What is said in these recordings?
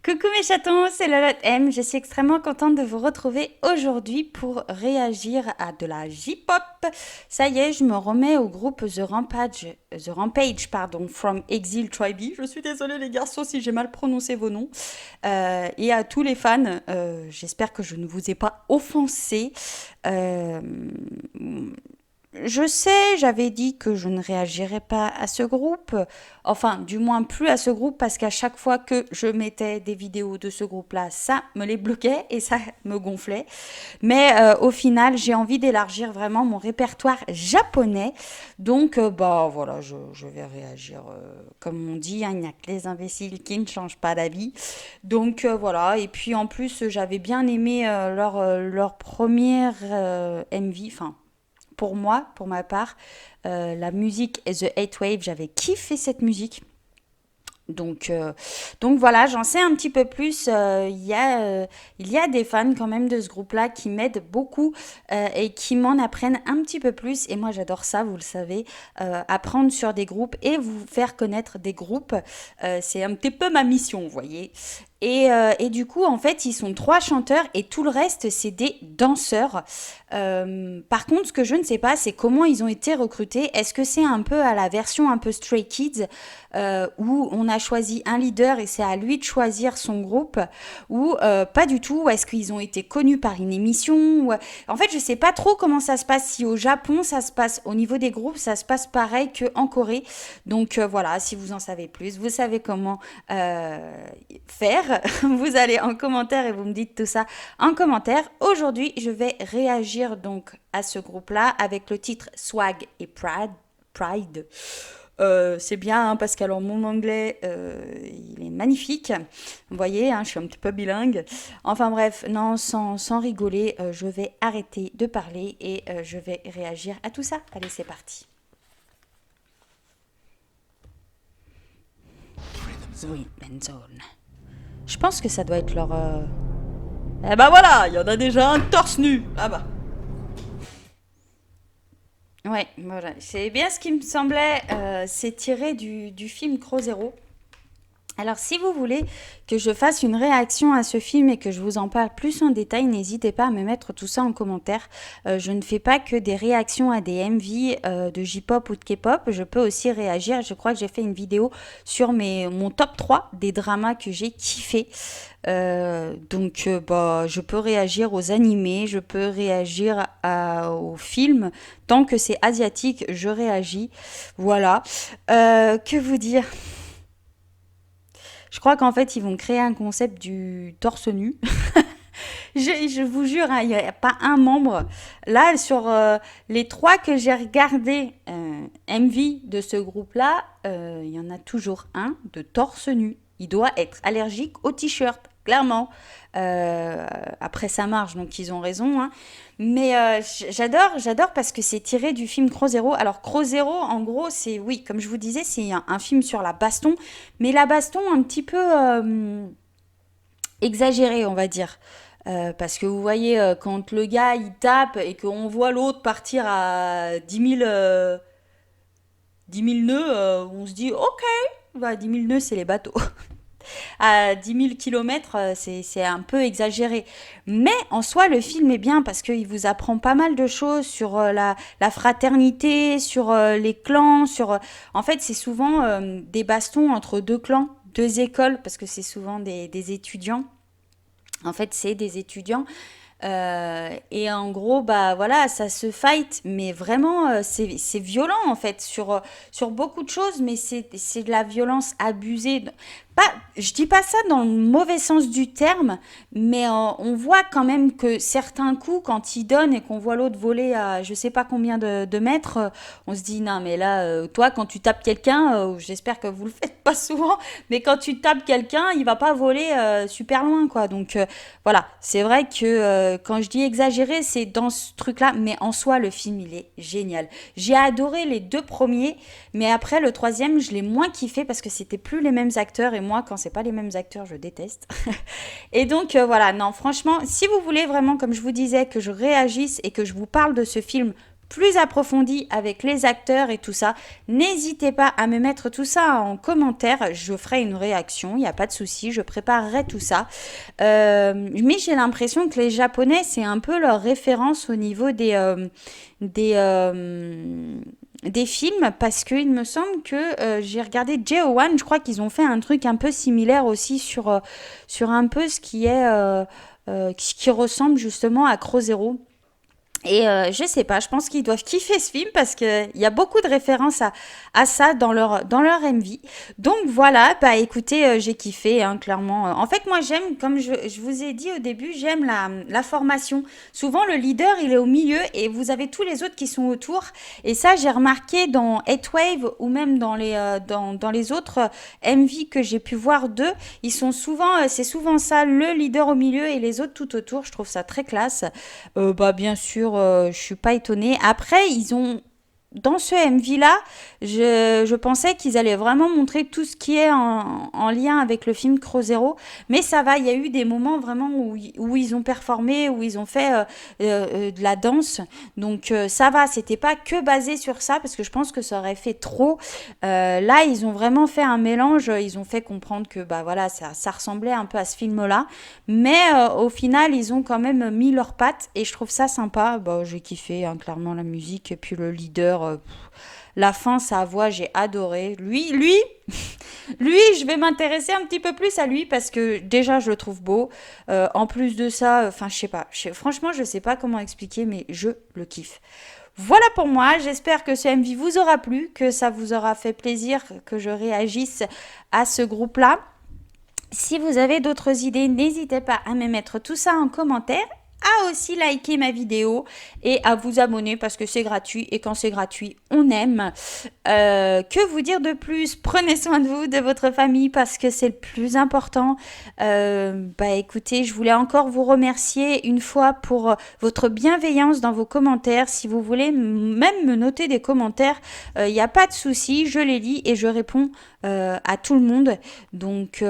Coucou mes chatons, c'est Lolotte M. Je suis extrêmement contente de vous retrouver aujourd'hui pour réagir à de la J-pop. Ça y est, je me remets au groupe The Rampage, pardon, from Exile Tribe. Je suis désolée les garçons si j'ai mal prononcé vos noms. Et à tous les fans, j'espère que je ne vous ai pas offensé. Euh, je sais, j'avais dit que je ne réagirais pas à ce groupe, enfin du moins plus à ce groupe parce qu'à chaque fois que je mettais des vidéos de ce groupe-là, ça me les bloquait et ça me gonflait. Mais au final, j'ai envie d'élargir vraiment mon répertoire japonais. Donc bah voilà, je vais réagir comme on dit, hein, il n'y a que les imbéciles qui ne changent pas d'avis. Donc voilà, et puis en plus j'avais bien aimé leur première MV, enfin pour moi, pour ma part, la musique et The Eight Wave, j'avais kiffé cette musique. Donc, euh, donc voilà, j'en sais un petit peu plus. Il y a des fans quand même de ce groupe-là qui m'aident beaucoup et qui m'en apprennent un petit peu plus. Et moi, j'adore ça, vous le savez, apprendre sur des groupes et vous faire connaître des groupes. C'est un petit peu ma mission, vous voyez. Et du coup, en fait, ils sont trois chanteurs et tout le reste, c'est des danseurs. Par contre, ce que je ne sais pas, c'est comment ils ont été recrutés. Est-ce que c'est un peu à la version un peu Stray Kids, où on a choisi un leader et c'est à lui de choisir son groupe, ou pas du tout? Ou est-ce qu'ils ont été connus par une émission ou... En fait, je ne sais pas trop comment ça se passe. Si au Japon, ça se passe au niveau des groupes, ça se passe pareil qu'en Corée. Donc voilà, si vous en savez plus, vous savez comment faire. Vous allez en commentaire et vous me dites tout ça en commentaire. Aujourd'hui, je vais réagir donc à ce groupe-là avec le titre Swag et Pride. C'est bien hein, parce qu'alors mon anglais il est magnifique. Vous voyez, hein, je suis un petit peu bilingue. Enfin bref, non, sans rigoler, je vais arrêter de parler et je vais réagir à tout ça. Allez, c'est parti. Rhythm Zone. Je pense que ça doit être leur. Eh ben voilà, il y en a déjà un torse nu. Ah bah. Ouais, voilà. C'est bien ce qui me semblait. C'est tiré du film Crow Zero. Alors, si vous voulez que je fasse une réaction à ce film et que je vous en parle plus en détail, n'hésitez pas à me mettre tout ça en commentaire. Je ne fais pas que des réactions à des MV de J-pop ou de K-pop. Je peux aussi réagir. Je crois que j'ai fait une vidéo sur mon top 3 des dramas que j'ai kiffé. Bah, je peux réagir aux animés, je peux réagir aux films. Tant que c'est asiatique, je réagis. Voilà. Que vous dire? Je crois qu'en fait, ils vont créer un concept du torse nu. Je vous jure, hein, il n'y a pas un membre. Là, sur les trois que j'ai regardés MV de ce groupe-là, il y en a toujours un de torse nu. Il doit être allergique au t-shirt, clairement. Après, ça marche, donc ils ont raison. Hein. Mais j'adore parce que c'est tiré du film Crow Zero. Alors, Crow Zero, en gros, c'est, oui, comme je vous disais, c'est un film sur la baston. Mais la baston un petit peu exagérée, on va dire. Parce que vous voyez, quand le gars il tape et qu'on voit l'autre partir à 10 000 nœuds, on se dit ok, bah, 10 000 nœuds c'est les bateaux. À 10 000 kilomètres, c'est un peu exagéré. Mais en soi, le film est bien parce qu'il vous apprend pas mal de choses sur la fraternité, sur les clans, sur... En fait, c'est souvent des bastons entre deux clans, deux écoles, parce que c'est souvent des étudiants. En fait, c'est des étudiants. Et en gros, bah voilà, ça se fight, mais vraiment, c'est violent en fait sur beaucoup de choses, mais c'est de la violence abusée. Pas, je dis pas ça dans le mauvais sens du terme, mais on voit quand même que certains coups, quand ils donnent et qu'on voit l'autre voler à je sais pas combien de mètres, on se dit non, mais là, toi, quand tu tapes quelqu'un, j'espère que vous le faites pas souvent, mais quand tu tapes quelqu'un, il va pas voler super loin, quoi. Donc voilà, c'est vrai que quand je dis exagéré, c'est dans ce truc-là, mais en soi, le film, il est génial. J'ai adoré les deux premiers, mais après, le troisième, je l'ai moins kiffé parce que c'était plus les mêmes acteurs et moi, quand c'est pas les mêmes acteurs, je déteste. Et donc, voilà, non, franchement, si vous voulez vraiment, comme je vous disais, que je réagisse et que je vous parle de ce film plus approfondie avec les acteurs et tout ça, n'hésitez pas à me mettre tout ça en commentaire. Je ferai une réaction, il n'y a pas de souci, je préparerai tout ça. Mais j'ai l'impression que les Japonais, c'est un peu leur référence au niveau des, des films parce qu'il me semble que j'ai regardé JO1, je crois qu'ils ont fait un truc un peu similaire aussi sur un peu ce qui est qui ressemble justement à Crow Zero. Et je sais pas, je pense qu'ils doivent kiffer ce film parce qu'il y a beaucoup de références à ça dans leur MV. Donc voilà, bah écoutez, j'ai kiffé, hein, clairement. En fait, moi j'aime, comme je vous ai dit au début, j'aime la formation. Souvent, le leader, il est au milieu et vous avez tous les autres qui sont autour. Et ça, j'ai remarqué dans Heatwave ou même dans les autres MV que j'ai pu voir d'eux. Ils sont souvent, c'est souvent ça, le leader au milieu et les autres tout autour. Je trouve ça très classe. Bah bien sûr, je suis pas étonnée. Après, ils ont dans ce MV-là, je pensais qu'ils allaient vraiment montrer tout ce qui est en lien avec le film Crow Zero, mais ça va, il y a eu des moments vraiment où ils ont performé, où ils ont fait de la danse, donc ça va, c'était pas que basé sur ça, parce que je pense que ça aurait fait trop. Là, ils ont vraiment fait un mélange, ils ont fait comprendre que bah voilà, ça ressemblait un peu à ce film-là, mais au final, ils ont quand même mis leurs pattes, et je trouve ça sympa. Bah, j'ai kiffé, hein, clairement, la musique, et puis le leader... la fin, sa voix, j'ai adoré. Lui, je vais m'intéresser un petit peu plus à lui parce que déjà, je le trouve beau. En plus de ça, enfin, je sais pas. Franchement, je sais pas comment expliquer, mais je le kiffe. Voilà pour moi. J'espère que ce MV vous aura plu, que ça vous aura fait plaisir, que je réagisse à ce groupe-là. Si vous avez d'autres idées, n'hésitez pas à me mettre tout ça en commentaire, à aussi liker ma vidéo et à vous abonner parce que c'est gratuit et quand c'est gratuit, on aime. Que vous dire de plus? Prenez soin de vous, de votre famille parce que c'est le plus important. Bah écoutez, je voulais encore vous remercier une fois pour votre bienveillance dans vos commentaires. Si vous voulez même me noter des commentaires, il n'y a pas de souci, je les lis et je réponds à tout le monde. Donc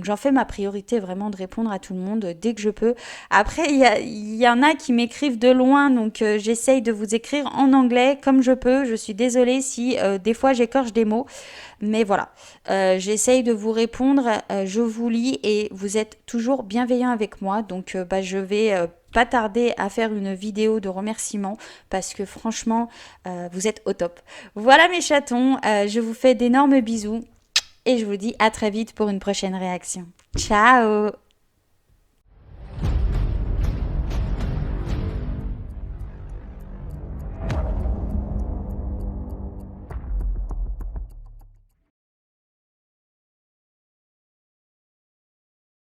j'en fais ma priorité vraiment de répondre à tout le monde dès que je peux. Après, il y en a qui m'écrivent de loin, donc j'essaye de vous écrire en anglais comme je peux. Je suis désolée si des fois j'écorche des mots, mais voilà. J'essaye de vous répondre, je vous lis et vous êtes toujours bienveillant avec moi. Donc bah, je vais pas tarder à faire une vidéo de remerciements parce que franchement, vous êtes au top. Voilà mes chatons, je vous fais d'énormes bisous et je vous dis à très vite pour une prochaine réaction. Ciao!